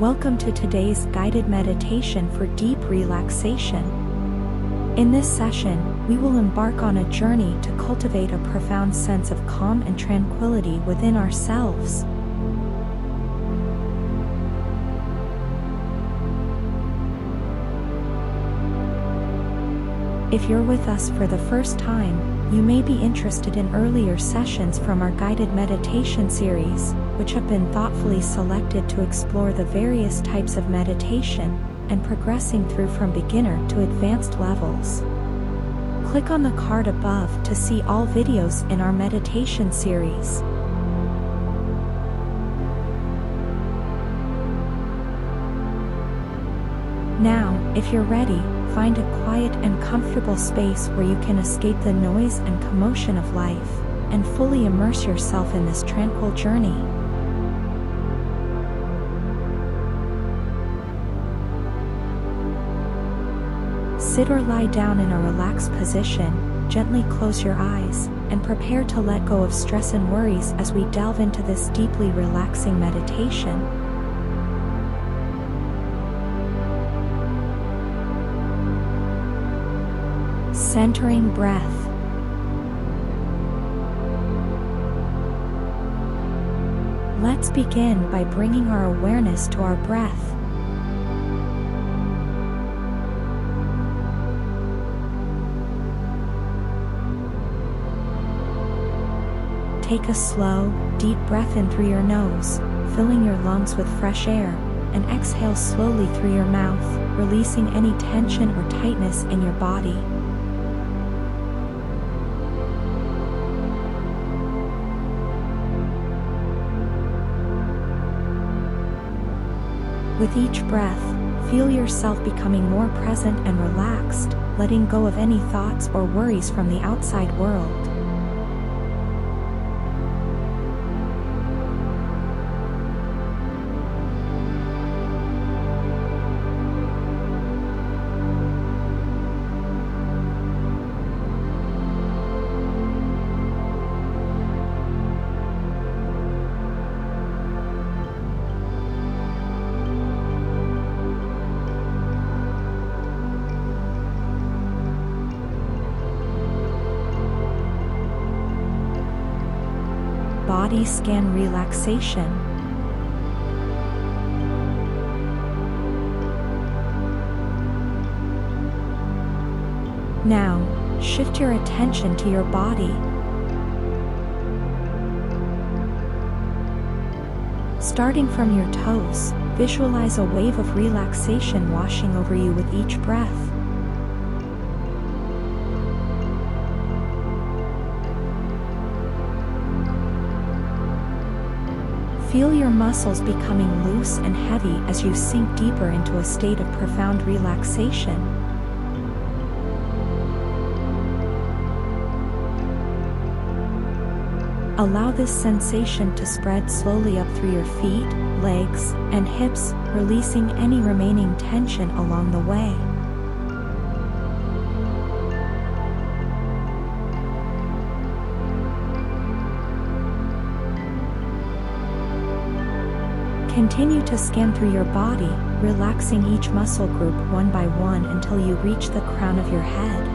Welcome to today's guided meditation for deep relaxation. In this session, we will embark on a journey to cultivate a profound sense of calm and tranquility within ourselves. If you're with us for the first time, you may be interested in earlier sessions from our guided meditation series, which have been thoughtfully selected to explore the various types of meditation and progressing through from beginner to advanced levels. Click on the card above to see all videos in our meditation series. Now, if you're ready, find a quiet and comfortable space where you can escape the noise and commotion of life, and fully immerse yourself in this tranquil journey. Sit or lie down in a relaxed position, gently close your eyes, and prepare to let go of stress and worries as we delve into this deeply relaxing meditation. Centering breath. Let's begin by bringing our awareness to our breath. Take a slow, deep breath in through your nose, filling your lungs with fresh air, and exhale slowly through your mouth, releasing any tension or tightness in your body. With each breath, feel yourself becoming more present and relaxed, letting go of any thoughts or worries from the outside world. Body scan relaxation. Now, shift your attention to your body. Starting from your toes, visualize a wave of relaxation washing over you with each breath. Feel your muscles becoming loose and heavy as you sink deeper into a state of profound relaxation. Allow this sensation to spread slowly up through your feet, legs, and hips, releasing any remaining tension along the way. Continue to scan through your body, relaxing each muscle group one by one until you reach the crown of your head.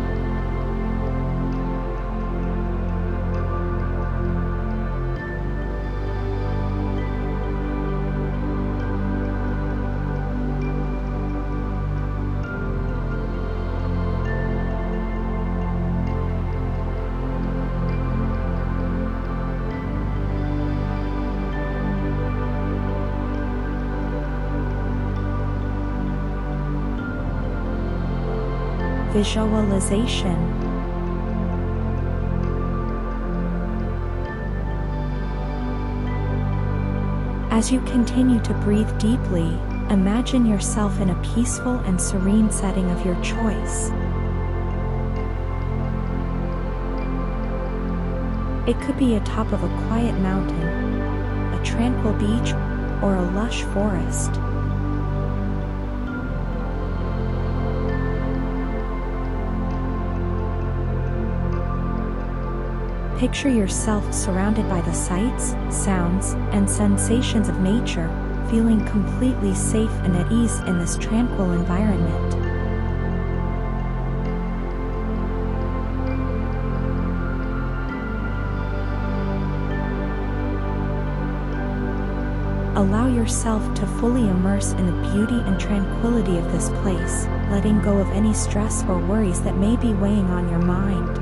Visualization. As you continue to breathe deeply, imagine yourself in a peaceful and serene setting of your choice. It could be atop of a quiet mountain, a tranquil beach, or a lush forest. Picture yourself surrounded by the sights, sounds, and sensations of nature, feeling completely safe and at ease in this tranquil environment. Allow yourself to fully immerse in the beauty and tranquility of this place, letting go of any stress or worries that may be weighing on your mind.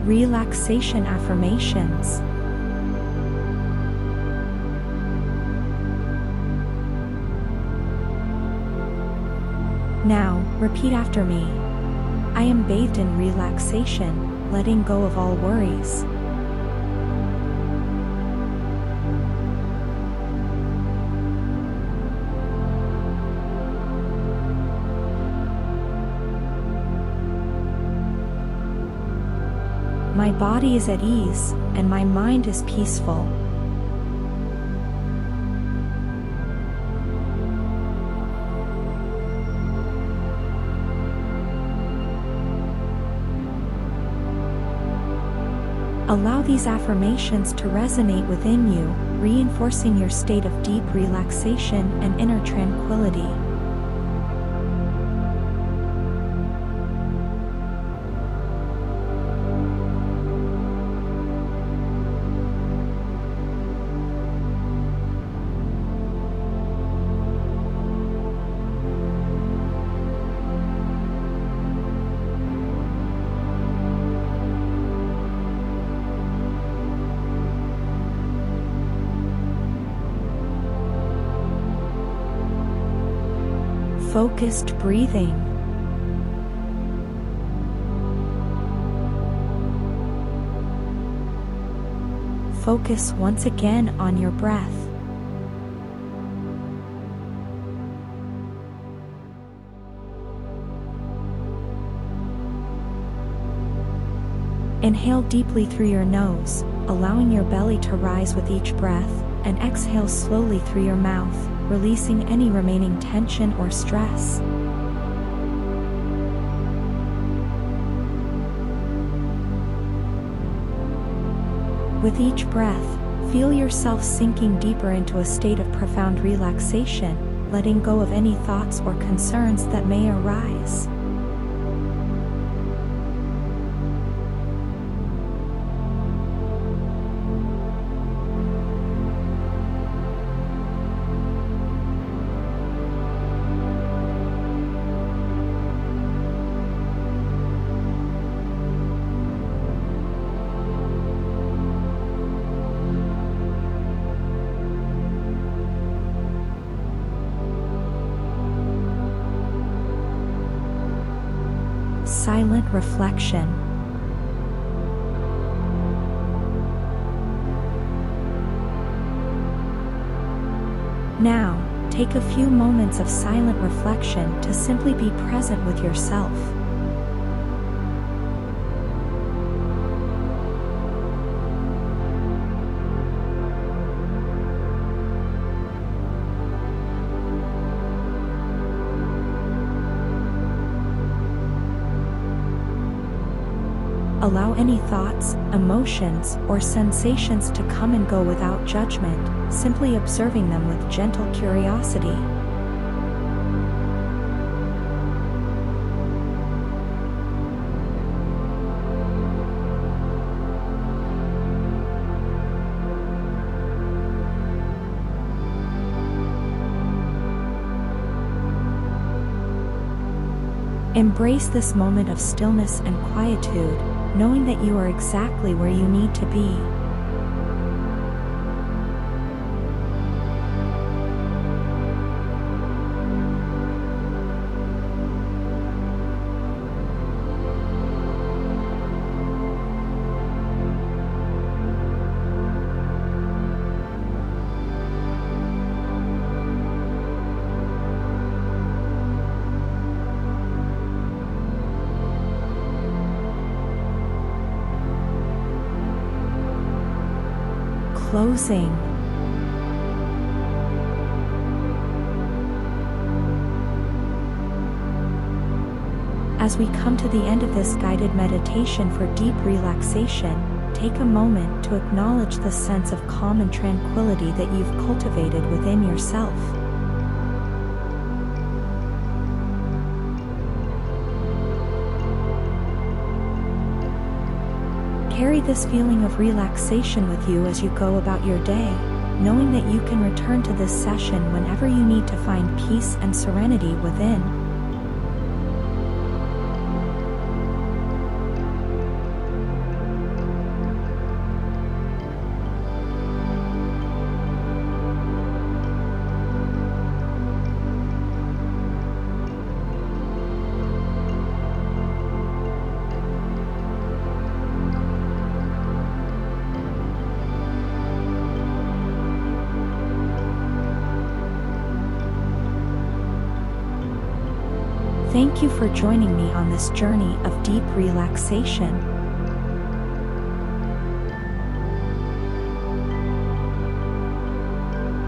Relaxation Affirmations. Now, repeat after me. I am bathed in relaxation, letting go of all worries. My body is at ease, and my mind is peaceful. Allow these affirmations to resonate within you, reinforcing your state of deep relaxation and inner tranquility. Focused breathing. Focus once again on your breath. Inhale deeply through your nose, allowing your belly to rise with each breath, and exhale slowly through your mouth, releasing any remaining tension or stress. With each breath, feel yourself sinking deeper into a state of profound relaxation, letting go of any thoughts or concerns that may arise. Silent reflection. Now, take a few moments of silent reflection to simply be present with yourself. Allow any thoughts, emotions, or sensations to come and go without judgment, simply observing them with gentle curiosity. Embrace this moment of stillness and quietude, knowing that you are exactly where you need to be. closing. As we come to the end of this guided meditation for deep relaxation, take a moment to acknowledge the sense of calm and tranquility that you've cultivated within yourself. Carry this feeling of relaxation with you as you go about your day, knowing that you can return to this session whenever you need to find peace and serenity within. Thank you for joining me on this journey of deep relaxation.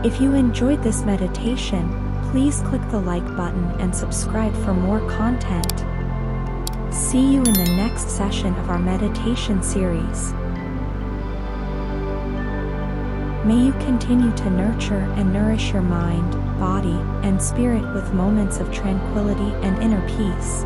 If you enjoyed this meditation, please click the like button and subscribe for more content. See you in the next session of our meditation series. May you continue to nurture and nourish your mind, body, and spirit with moments of tranquility and inner peace.